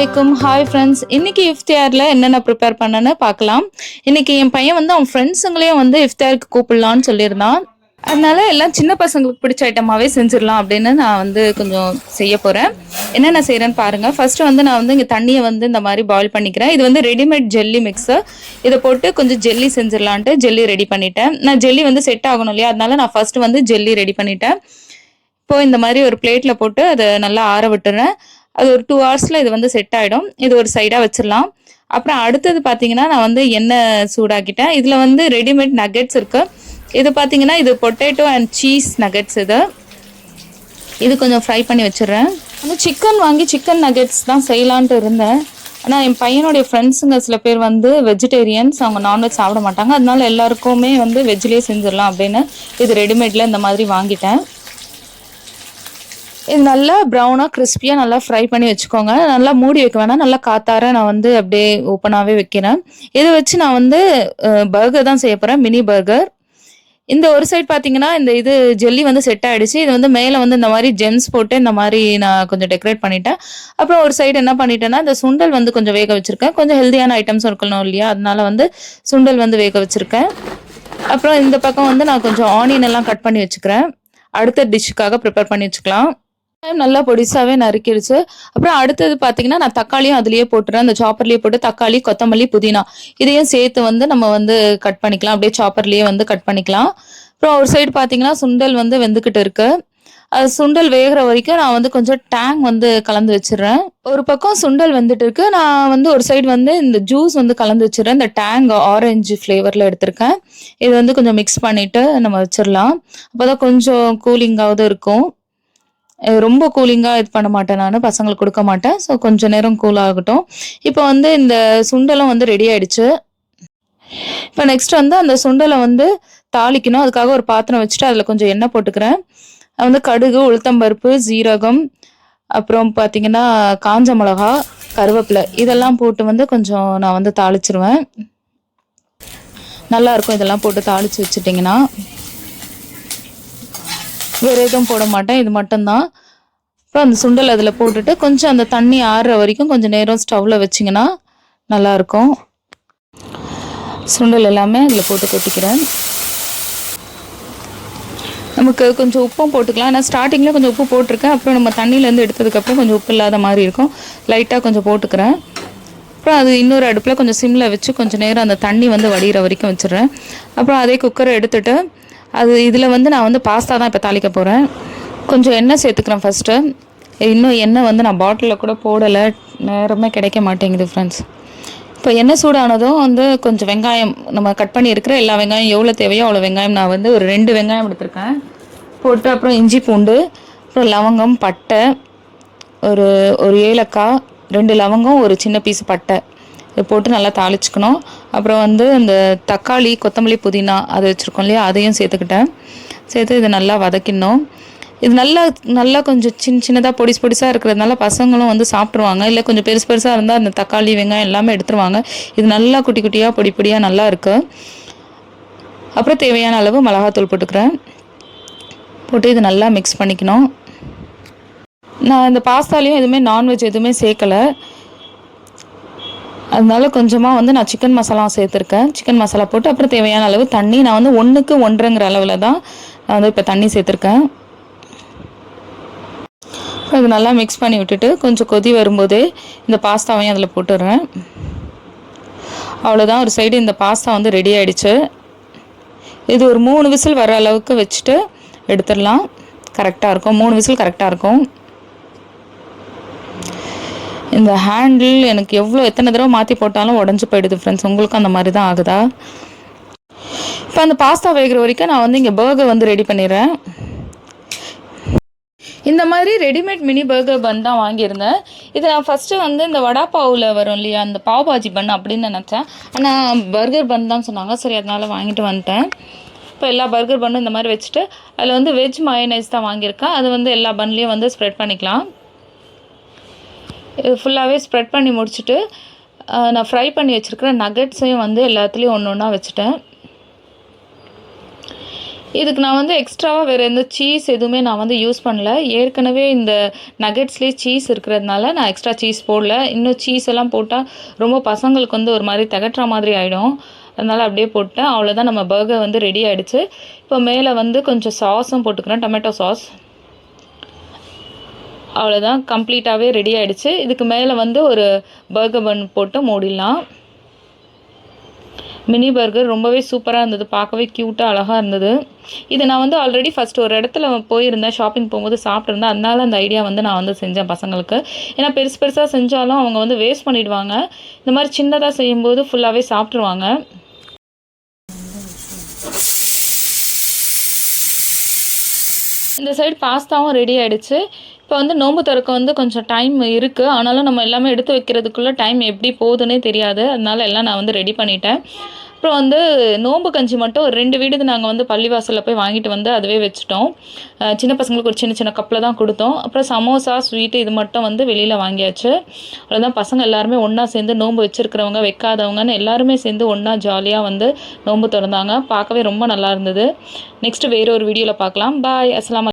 அலைக்கும். Hi friends. இன்னைக்கு இஃப்தியாரில் என்னென்ன ப்ரிப்பேர் பண்ணேன்னு பார்க்கலாம். இன்னைக்கு என் பையன் வந்து அவன் ஃப்ரெண்ட்ஸுங்களையும் வந்து இஃப்தியாருக்கு கூப்பிடலான்னு சொல்லியிருந்தான். அதனால எல்லாம் சின்ன பசங்களுக்கு பிடிச்ச ஐட்டமாகவே செஞ்சிடலாம் அப்படின்னு நான் வந்து கொஞ்சம் செய்ய போகிறேன். என்னென்ன செய்கிறேன்னு பாருங்கள். ஃபர்ஸ்ட்டு வந்து நான் வந்து இங்கே தண்ணியை வந்து இந்த மாதிரி பாயில் பண்ணிக்கிறேன். இது வந்து ரெடிமேட் ஜெல்லி மிக்ஸு. இதை போட்டு கொஞ்சம் ஜெல்லி செஞ்சிடலான்ட்டு ஜெல்லி ரெடி பண்ணிட்டேன். நான் ஜெல்லி வந்து செட் ஆகணும் இல்லையா, அதனால நான் ஃபர்ஸ்ட்டு வந்து ஜெல்லி ரெடி பண்ணிட்டேன். இப்போது இந்த மாதிரி ஒரு பிளேட்டில் போட்டு அதை நல்லா ஆற விட்டுறேன். அது ஒரு 2 ஹவர்ஸில் இது வந்து செட் ஆகிடும். இது ஒரு சைடாக வச்சிடலாம். அப்புறம் அடுத்தது பார்த்தீங்கன்னா நான் வந்து எண்ணெய் சூடாக்கிட்டேன். இதில் வந்து ரெடிமேட் நகெட்ஸ் இருக்குது. இது பார்த்தீங்கன்னா இது பொட்டேட்டோ அண்ட் சீஸ் நகெட்ஸ். இது கொஞ்சம் ஃப்ரை பண்ணி வச்சிடுறேன். வந்து சிக்கன் வாங்கி சிக்கன் நகெட்ஸ் தான் செய்யலான்ட்டு இருந்தேன். ஆனால் என் பையனுடைய ஃப்ரெண்ட்ஸுங்க சில பேர் வந்து வெஜிடேரியன்ஸ், அவங்க நான்வெஜ் சாப்பிட மாட்டாங்க. அதனால எல்லாருக்குமே வந்து வெஜ்லேயே செஞ்சிடலாம் அப்படின்னு இது ரெடிமேடில் இந்த மாதிரி வாங்கிட்டேன். இது நல்லா ப்ரௌனாக கிறிஸ்பியாக நல்லா ஃப்ரை பண்ணி வச்சுக்கோங்க. நல்லா மூடி வைக்க வேணாம், நல்லா காத்தார நான் வந்து அப்படியே ஓப்பனாகவே வைக்கிறேன். இதை வச்சு நான் வந்து பர்கர் தான் செய்ய போகிறேன், மினி பர்கர். இந்த ஒரு சைட் பார்த்தீங்கன்னா இந்த இது ஜெல்லி வந்து செட் ஆகிடுச்சு. இது வந்து மேலே வந்து இந்த மாதிரி ஜெம்ஸ் போட்டு இந்த மாதிரி நான் கொஞ்சம் டெக்கரேட் பண்ணிட்டேன். அப்புறம் ஒரு சைடு என்ன பண்ணிட்டேன்னா இந்த சுண்டல் வந்து கொஞ்சம் வேக வச்சுருக்கேன். கொஞ்சம் ஹெல்த்தியான ஐட்டம்ஸ் இருக்கணும் இல்லையா, அதனால வந்து சுண்டல் வந்து வேக வச்சுருக்கேன். அப்புறம் இந்த பக்கம் வந்து நான் கொஞ்சம் ஆனியன் எல்லாம் கட் பண்ணி வச்சுக்கிறேன். அடுத்த டிஷ்ஷுக்காக ப்ரிப்பேர் பண்ணி வச்சுக்கலாம். நல்லா பொடிசாவே நறுக்கிடுச்சு. அப்புறம் அடுத்தது பார்த்தீங்கன்னா நான் தக்காளியும் அதுலேயே போட்டுறேன். அந்த சாப்பர்லேயே போட்டு தக்காளி, கொத்தமல்லி, புதினா இதையும் சேர்த்து வந்து நம்ம வந்து கட் பண்ணிக்கலாம். அப்படியே சாப்பர்லேயே வந்து கட் பண்ணிக்கலாம். அப்புறம் ஒரு சைடு பார்த்தீங்கன்னா சுண்டல் வந்து வெந்துக்கிட்டு இருக்கு. அது சுண்டல் வேகிற வரைக்கும் நான் வந்து கொஞ்சம் டேங் வந்து கலந்து வச்சிடுறேன். ஒரு பக்கம் சுண்டல் வந்துட்டு இருக்கு. நான் வந்து ஒரு சைடு வந்து இந்த ஜூஸ் வந்து கலந்து வச்சிடுறேன். இந்த டேங் ஆரஞ்சு ஃப்ளேவரில் எடுத்திருக்கேன். இது வந்து கொஞ்சம் மிக்ஸ் பண்ணிட்டு நம்ம வச்சிடலாம். அப்போதான் கொஞ்சம் கூலிங்காவது இருக்கும். ரொம்ப கூலிங்காக இது பண்ண மாட்டேன், நான் பசங்களுக்கு கொடுக்க மாட்டேன். ஸோ கொஞ்சம் நேரம் கூல் ஆகட்டும். இப்போ வந்து இந்த சுண்டலும் வந்து ரெடி ஆயிடுச்சு. இப்போ நெக்ஸ்ட் வந்து அந்த சுண்டலை வந்து தாளிக்கணும். அதுக்காக ஒரு பாத்திரம் வச்சுட்டு அதில் கொஞ்சம் எண்ணெய் போட்டுக்கிறேன். வந்து கடுகு, உளுத்தம்பருப்பு, ஜீரகம், அப்புறம் பார்த்தீங்கன்னா காஞ்ச மிளகா, கருவேப்பிலை இதெல்லாம் போட்டு வந்து கொஞ்சம் நான் வந்து தாளிச்சிருவேன். நல்லாயிருக்கும் இதெல்லாம் போட்டு தாளித்து வச்சுட்டிங்கன்னா. வேறு எதுவும் போட மாட்டேன், இது மட்டும்தான். அப்புறம் அந்த சுண்டல் அதில் போட்டுட்டு கொஞ்சம் அந்த தண்ணி ஆறுற வரைக்கும் கொஞ்சம் நேரம் ஸ்டவ்வில் வச்சிங்கன்னா நல்லாயிருக்கும். சுண்டல் எல்லாமே அதில் போட்டு கொட்டிக்கிறேன். நமக்கு கொஞ்சம் உப்பும் போட்டுக்கலாம். நான் ஸ்டார்டிங்கில் கொஞ்சம் உப்பு போட்டிருக்கேன். அப்புறம் நம்ம தண்ணியிலேருந்து எடுத்ததுக்கப்புறம் கொஞ்சம் உப்பு இல்லாத மாதிரி இருக்கும், லைட்டாக கொஞ்சம் போட்டுக்கிறேன். அப்புறம் அது இன்னொரு அடுப்பில் கொஞ்சம் சிம்மில் வச்சு கொஞ்சம் நேரம் அந்த தண்ணி வந்து வடிகிற வரைக்கும் வச்சிடுறேன். அப்புறம் அதே குக்கரை எடுத்துகிட்டு அது இதில் வந்து நான் வந்து பாஸ்தா தான் இப்போ தாளிக்க போகிறேன். கொஞ்சம் எண்ணெய் சேர்த்துக்கிறேன் ஃபஸ்ட்டு. இன்னும் எண்ணெய் வந்து நான் பாட்டிலில் கூட போடலை, நேரமே கிடைக்க மாட்டேங்குது ஃப்ரெண்ட்ஸ். இப்போ எண்ணெய் சூடானதும் வந்து கொஞ்சம் வெங்காயம், நம்ம கட் பண்ணி இருக்கிற எல்லா வெங்காயம் எவ்வளோ தேவையோ அவ்வளோ வெங்காயம் நான் வந்து ஒரு 2 வெங்காயம் எடுத்திருக்கேன் போட்டு, அப்புறம் இஞ்சி பூண்டு, அப்புறம் லவங்கம், பட்டை, ஒரு ஒரு ஏலக்காய், 2 லவங்கம், ஒரு சின்ன பீஸ் பட்டை இதை போட்டு நல்லா தாளிச்சுக்கணும். அப்புறம் வந்து இந்த தக்காளி, கொத்தமல்லி, புதினா அது வச்சுருக்கோம் இல்லையா, அதையும் சேர்த்துக்கிட்டேன். சேர்த்து இதை நல்லா வதக்கிடணும். இது நல்லா நல்லா கொஞ்சம் சின்னதாக பொடிசாக இருக்கிறதுனால பசங்களும் வந்து சாப்பிட்ருவாங்க. இல்லை கொஞ்சம் பெருசாக இருந்தால் அந்த தக்காளி, வெங்காயம் எல்லாமே எடுத்துருவாங்க. இது நல்லா குட்டி குட்டியாக பொடியாக நல்லா இருக்குது. அப்புறம் தேவையான அளவு மிளகாத்தூள் போட்டுக்கிறேன். போட்டு இது நல்லா மிக்ஸ் பண்ணிக்கணும். நான் இந்த பாஸ்தாலையும் எதுவுமே நான்வெஜ் எதுவுமே சேர்க்கலை, அதனால கொஞ்சமாக வந்து நான் சிக்கன் மசாலா சேர்த்துருக்கேன். சிக்கன் மசாலா போட்டு அப்புறம் தேவையான அளவு தண்ணி, நான் வந்து 1க்கு 1.5 அளவில் தான் நான் வந்து இப்போ தண்ணி சேர்த்துருக்கேன். அது நல்லா மிக்ஸ் பண்ணி விட்டுட்டு கொஞ்சம் கொதி வரும்போதே இந்த பாஸ்தாவையும் அதில் போட்டுடுறேன். அவ்வளோதான், ஒரு சைடு இந்த பாஸ்தா வந்து ரெடி ஆகிடுச்சு. இது ஒரு 3 விசில் வர அளவுக்கு வச்சுட்டு எடுத்துடலாம். கரெக்டாக இருக்கும், 3 விசில் கரெக்டாக இருக்கும். இந்த ஹேண்டில் எனக்கு எத்தனை தடவை மாற்றி போட்டாலும் உடஞ்சி போயிடுது ஃப்ரெண்ட்ஸ். உங்களுக்கும் அந்த மாதிரி தான் ஆகுதா? இப்போ அந்த பாஸ்தா வேகிற வரைக்கும் நான் வந்து இங்கே பர்கர் வந்து ரெடி பண்ணிடுறேன். இந்த மாதிரி ரெடிமேட் மினி பர்கர் பன் தான் வாங்கியிருந்தேன். இது நான் ஃபஸ்ட்டு வந்து இந்த வடா பாவில் வரும் இல்லையா, அந்த பாவ் பாஜி பன் அப்படின்னு நினச்சேன். ஆனால் பர்கர் பன் தான் சொன்னாங்க. சரி, அதனால் வாங்கிட்டு வந்துட்டேன். இப்போ எல்லா பர்கர் பன்னும் இந்த மாதிரி வச்சுட்டு அதில் வந்து வெஜ் மயோனைஸ் தான் வாங்கியிருக்கேன். அது வந்து எல்லா பன்லேயும் வந்து ஸ்ப்ரெட் பண்ணிக்கலாம். இது ஃபுல்லாகவே ஸ்ப்ரெட் பண்ணி முடிச்சுட்டு நான் ஃப்ரை பண்ணி வச்சுருக்கிற நகெட்ஸையும் வந்து எல்லாத்துலேயும் ஒன்று ஒன்றா வச்சுட்டேன். இதுக்கு நான் வந்து எக்ஸ்ட்ராவாக வேறு எந்த சீஸ் எதுவுமே நான் வந்து யூஸ் பண்ணல. ஏற்கனவே இந்த நகெட்ஸ்லேயே சீஸ் இருக்கிறதுனால நான் எக்ஸ்ட்ரா சீஸ் போடல. இன்னும் சீஸ் எல்லாம் போட்டால் ரொம்ப பசங்களுக்கு வந்து ஒரு மாதிரி திகட்டுற மாதிரி ஆகிடும். அதனால் அப்படியே போட்டேன். அவ்வளோதான், நம்ம பர்கர் வந்து ரெடி ஆகிடுச்சு. இப்போ மேலே வந்து கொஞ்சம் சாஸும் போட்டுக்கிறேன், டொமேட்டோ சாஸ். அவ்வளோதான், கம்ப்ளீட்டாகவே ரெடி ஆகிடுச்சு. இதுக்கு மேலே வந்து ஒரு பர்கர் பன் போட்டு மூடிடலாம். மினி பர்கர் ரொம்பவே சூப்பராக இருந்தது, பார்க்கவே க்யூட்டாக அழகாக இருந்தது. இது நான் வந்து ஆல்ரெடி ஃபஸ்ட்டு ஒரு இடத்துல போயிருந்தேன், ஷாப்பிங் போகும்போது சாப்பிட்ருந்தேன். அதனால அந்த ஐடியா வந்து நான் வந்து செஞ்சேன் பசங்களுக்கு. ஏன்னா பெருசு பெருசாக செஞ்சாலும் அவங்க வந்து வேஸ்ட் பண்ணிவிடுவாங்க. இந்த மாதிரி சின்னதாக செய்யும்போது ஃபுல்லாகவே சாப்பிட்ருவாங்க. இந்த சைடு பாஸ்தாவும் ரெடி ஆகிடுச்சு. இப்போ வந்து நோன்பு திறக்க வந்து கொஞ்சம் டைம் இருக்குது. ஆனாலும் நம்ம எல்லாமே எடுத்து வைக்கிறதுக்குள்ளே டைம் எப்படி போகுதுன்னே தெரியாது. அதனால எல்லாம் நான் வந்து ரெடி பண்ணிட்டேன். அப்புறம் வந்து நோன்பு கஞ்சி மட்டும் 2 வீடுக்கு நாங்கள் வந்து பள்ளிவாசலில் போய் வாங்கிட்டு வந்து அதுவே வச்சுட்டோம். சின்ன பசங்களுக்கு ஒரு சின்ன சின்ன கப்பில் தான் கொடுத்தோம். அப்புறம் சமோசா, ஸ்வீட்டு இது மட்டும் வந்து வெளியில் வாங்கியாச்சு. அவ்வளோதான், பசங்க எல்லாருமே ஒன்றா சேர்ந்து நோன்பு வச்சுருக்கிறவங்க வைக்காதவங்கன்னு எல்லாருமே சேர்ந்து ஒன்றா ஜாலியாக வந்து நோன்பு திறந்தாங்க. பார்க்கவே ரொம்ப நல்லா இருந்தது. நெக்ஸ்ட்டு வேறு ஒரு வீடியோவில் பார்க்கலாம். பாய். அஸ்ஸலாமு